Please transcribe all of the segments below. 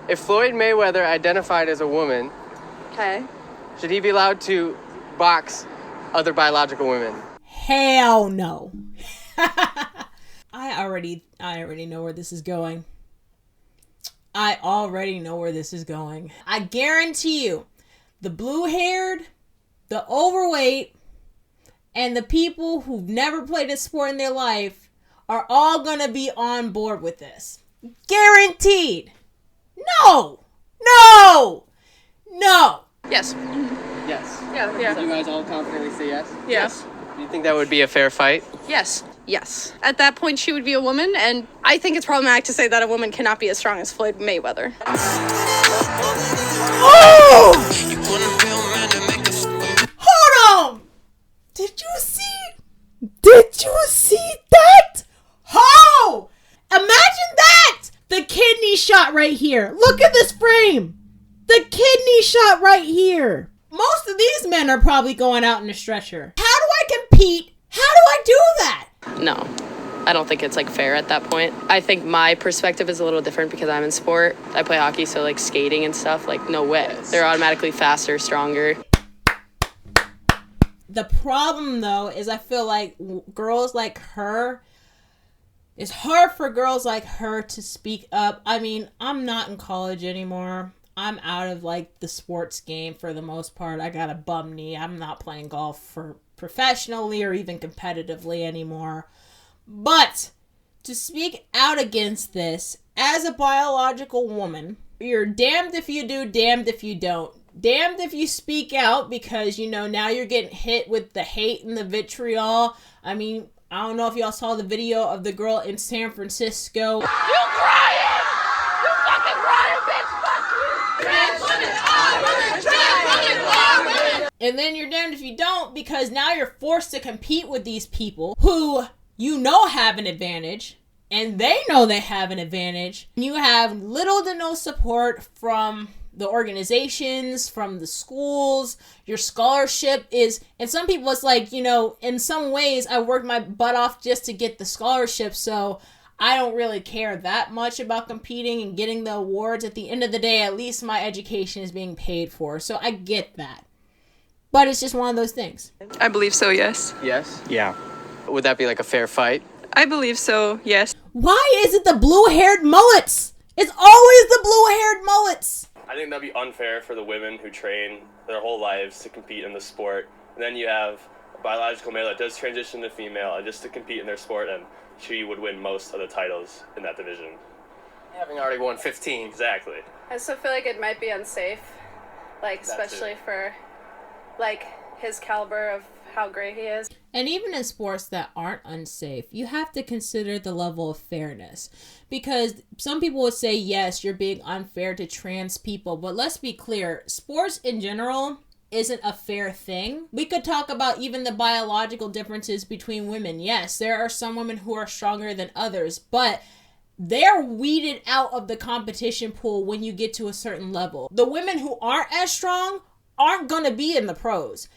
If Floyd Mayweather identified as a woman, Okay. should he be allowed to box other biological women? Hell no. I already know where this is going. I guarantee you, the blue-haired, the overweight, and the people who've never played a sport in their life are all gonna be on board with this. Guaranteed. No. Yes. Yes. Yeah. So you guys all confidently say yes? Yes. Do you think that would be a fair fight? Yes. At that point, she would be a woman, and I think it's problematic to say that a woman cannot be as strong as Floyd Mayweather. Oh! Hold on! Did you see that? Oh! Imagine that! The kidney shot right here. Look at this frame. The kidney shot right here. Most of these men are probably going out in a stretcher. How do I compete? How do I do that? No, I don't think it's fair at that point. I think my perspective is a little different because I'm in sport. I play hockey, so skating and stuff, no way. They're automatically faster, stronger. The problem though is I feel like girls like her, it's hard for girls like her to speak up. I mean, I'm not in college anymore. I'm out of the sports game for the most part. I got a bum knee. I'm not playing golf for professionally or even competitively anymore. But to speak out against this as a biological woman, you're damned if you do, damned if you don't. Damned if you speak out because, now you're getting hit with the hate and the vitriol. I mean, I don't know if y'all saw the video of the girl in San Francisco. You crying! You fucking crying, bitch! Fuck you! And then you're damned if you don't because now you're forced to compete with these people who have an advantage and they know they have an advantage. You have little to no support from the organizations, from the schools. Your scholarship is, and some people it's in some ways I worked my butt off just to get the scholarship, so I don't really care that much about competing and getting the awards. At the end of the day, at least my education is being paid for, so I get that. But it's just one of those things. I believe so, yes. Yes? Yeah. Would that be a fair fight? I believe so, yes. Why is it the blue-haired mullets? It's always the blue-haired mullets. I think that'd be unfair for the women who train their whole lives to compete in the sport. And then you have a biological male that does transition to female just to compete in their sport, and she would win most of the titles in that division. Having already won 15. Exactly. I still feel like it might be unsafe, especially for, his caliber of how great he is. And even in sports that aren't unsafe, you have to consider the level of fairness. Because some people would say, yes, you're being unfair to trans people. But let's be clear, sports in general isn't a fair thing. We could talk about even the biological differences between women. Yes, there are some women who are stronger than others, but they're weeded out of the competition pool when you get to a certain level. The women who aren't as strong aren't going to be in the pros.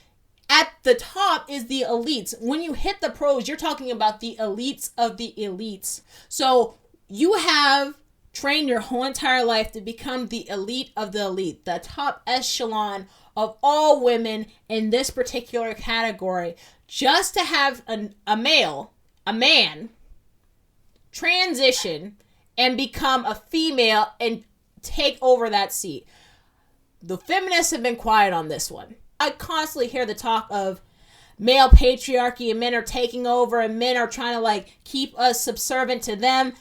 At the top is the elites. When you hit the pros, you're talking about the elites of the elites. So you have trained your whole entire life to become the elite of the elite, the top echelon of all women in this particular category. Just to have a man, transition and become a female and take over that seat. The feminists have been quiet on this one. I constantly hear the talk of male patriarchy and men are taking over and men are trying to keep us subservient to them.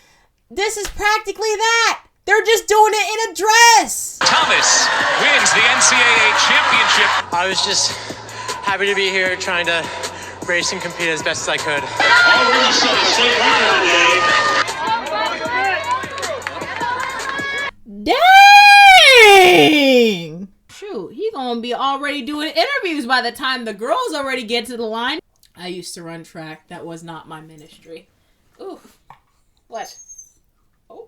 This is practically that. They're just doing it in a dress. Thomas wins the NCAA championship. I was just happy to be here trying to race and compete as best as I could. Dang! Shoot, he gonna be already doing interviews by the time the girls already get to the line. I used to run track. That was not my ministry. Oof. What? Oh.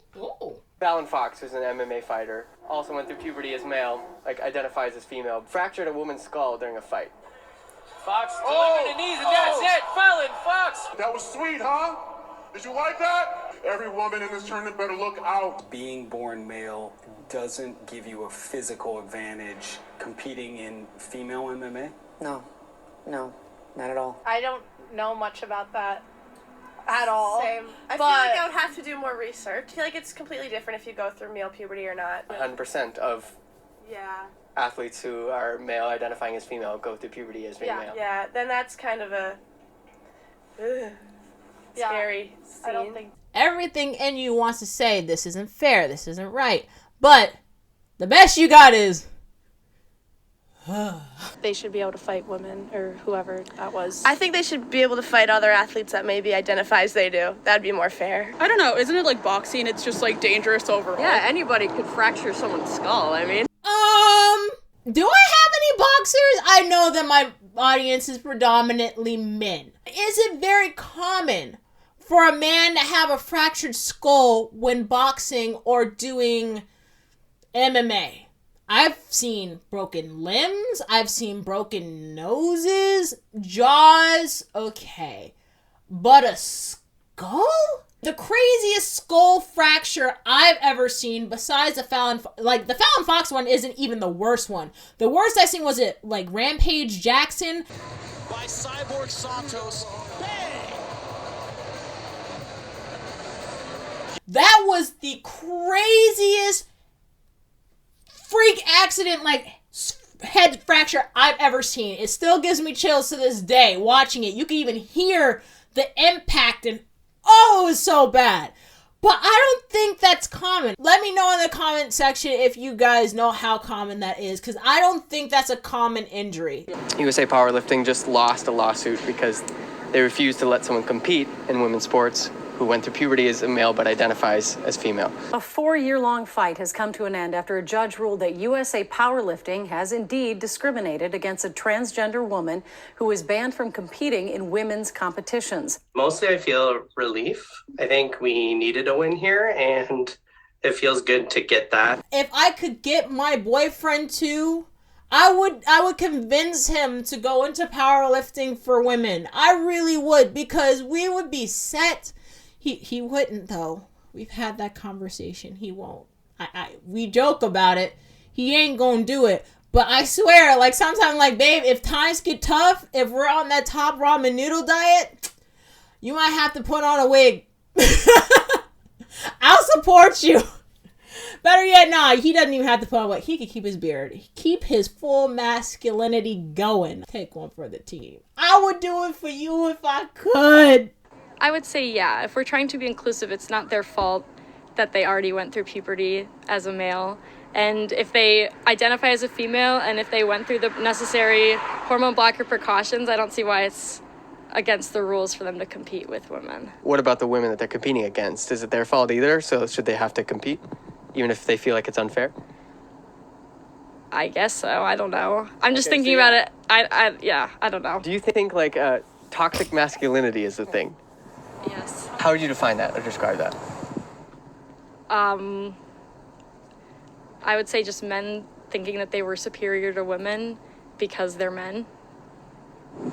Fallon Fox, who's an MMA fighter, also went through puberty as male, identifies as female, fractured a woman's skull during a fight. Fox delivering the knees, and that's it. Fallon Fox. That was sweet, huh? Did you like that? Every woman in this tournament better look out. Being born male doesn't give you a physical advantage competing in female MMA? No, not at all. I don't know much about that at all. Same. I feel like I would have to do more research. I feel like it's completely different if you go through male puberty or not. 100% of athletes who are male identifying as female go through puberty as being male. Yeah, then that's kind of a scary scene. I don't think Everything in you wants to say, this isn't fair, this isn't right. But the best you got is... they should be able to fight women or whoever that was. I think they should be able to fight other athletes that maybe identify as they do. That'd be more fair. I don't know. Isn't it like boxing? It's just like dangerous overall. Yeah, anybody could fracture someone's skull. I mean, do I have any boxers? I know that my audience is predominantly men. Is it very common for a man to have a fractured skull when boxing or doing MMA? I've seen broken limbs. I've seen broken noses, jaws. Okay. But a skull? The craziest skull fracture I've ever seen, besides the Fallon Fox one, isn't even the worst one. The worst I seen was it like Rampage Jackson By Cyborg Santos. Bang! That was the craziest freak accident, like head fracture I've ever seen. It still gives me chills to this day watching it. You can even hear the impact, and oh, it was so bad. But I don't think that's common. Let me know in the comment section if you guys know how common that is, because I don't think that's a common injury. USA Powerlifting just lost a lawsuit because they refused to let someone compete in women's sports who went through puberty as a male but identifies as female. A 4-year-long fight has come to an end after a judge ruled that USA Powerlifting has indeed discriminated against a transgender woman who is banned from competing in women's competitions. Mostly I feel relief. I think we needed a win here, and it feels good to get that. If I could get my boyfriend to, I would convince him to go into powerlifting for women. I really would, because we would be set. He wouldn't, though. We've had that conversation. He won't. We joke about it. He ain't gonna do it. But I swear, like, sometimes, like, babe, if times get tough, if we're on that top ramen noodle diet, you might have to put on a wig. I'll support you. Better yet, nah, he doesn't even have to put on a wig. He can keep his beard. Keep his full masculinity going. Take one for the team. I would do it for you if I could. I would say, yeah, if we're trying to be inclusive, it's not their fault that they already went through puberty as a male. And if they identify as a female and if they went through the necessary hormone blocker precautions, I don't see why it's against the rules for them to compete with women. What about the women that they're competing against? Is it their fault either? So should they have to compete, even if they feel like it's unfair? I guess so. I don't know. I'm just thinking about it. I don't know. Do you think, like, toxic masculinity is a thing? Yes. How would you define that or describe that? I would say just men thinking that they were superior to women because they're men.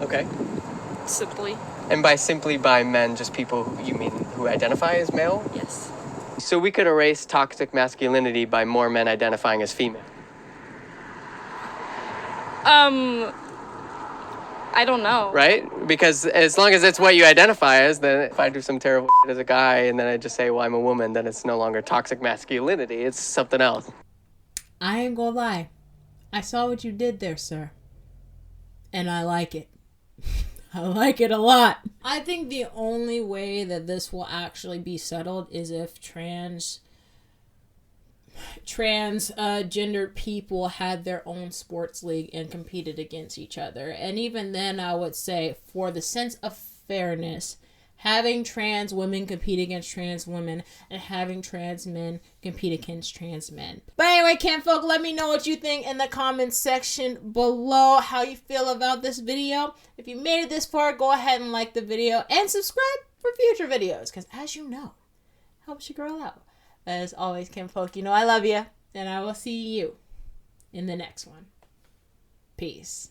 Okay. Simply. And simply by men, just people you mean who identify as male? Yes. So we could erase toxic masculinity by more men identifying as female. I don't know. Right? Because as long as it's what you identify as, then if I do some terrible shit as a guy and then I just say, well, I'm a woman, then it's no longer toxic masculinity. It's something else. I ain't gonna lie. I saw what you did there, sir. And I like it. I like it a lot. I think the only way that this will actually be settled is if transgendered people had their own sports league and competed against each other. And even then, I would say, for the sense of fairness, having trans women compete against trans women and having trans men compete against trans men. But anyway, Kinfolk, let me know what you think in the comments section below, how you feel about this video. If you made it this far, go ahead and like the video and subscribe for future videos, because as you know, helps your girl out. As always, Kinfolk, you know I love you, and I will see you in the next one. Peace.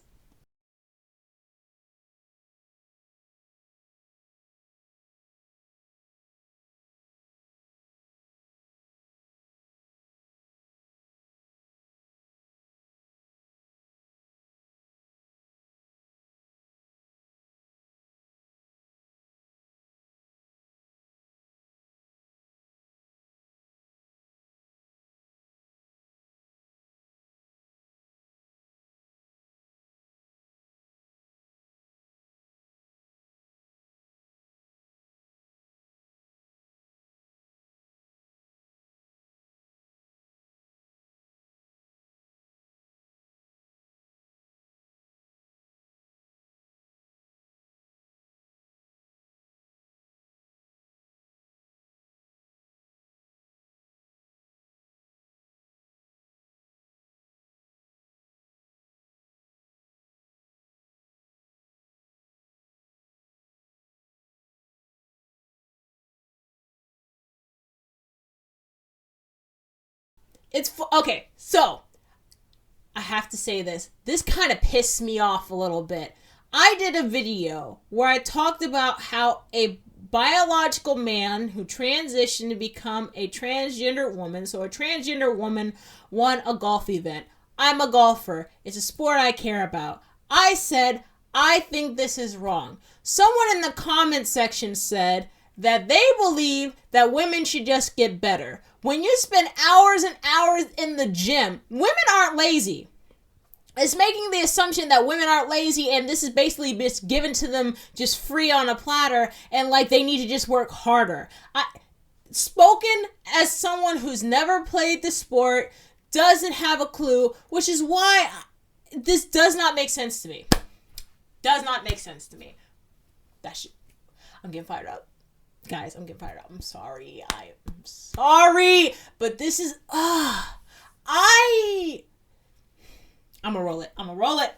Okay, so I have to say this. This kind of pissed me off a little bit. I did a video where I talked about how a biological man who transitioned to become a transgender woman, so a transgender woman won a golf event. I'm a golfer. It's a sport I care about. I said, I think this is wrong. Someone in the comment section said that they believe that women should just get better. When you spend hours and hours in the gym, women aren't lazy. It's making the assumption that women aren't lazy and this is basically just given to them just free on a platter and like they need to just work harder. Spoken as someone who's never played the sport, doesn't have a clue, which is why this does not make sense to me. Does not make sense to me. I'm getting fired up. Guys, I'm getting fired up. I'm sorry. I'm sorry. But this is, I'm gonna roll it.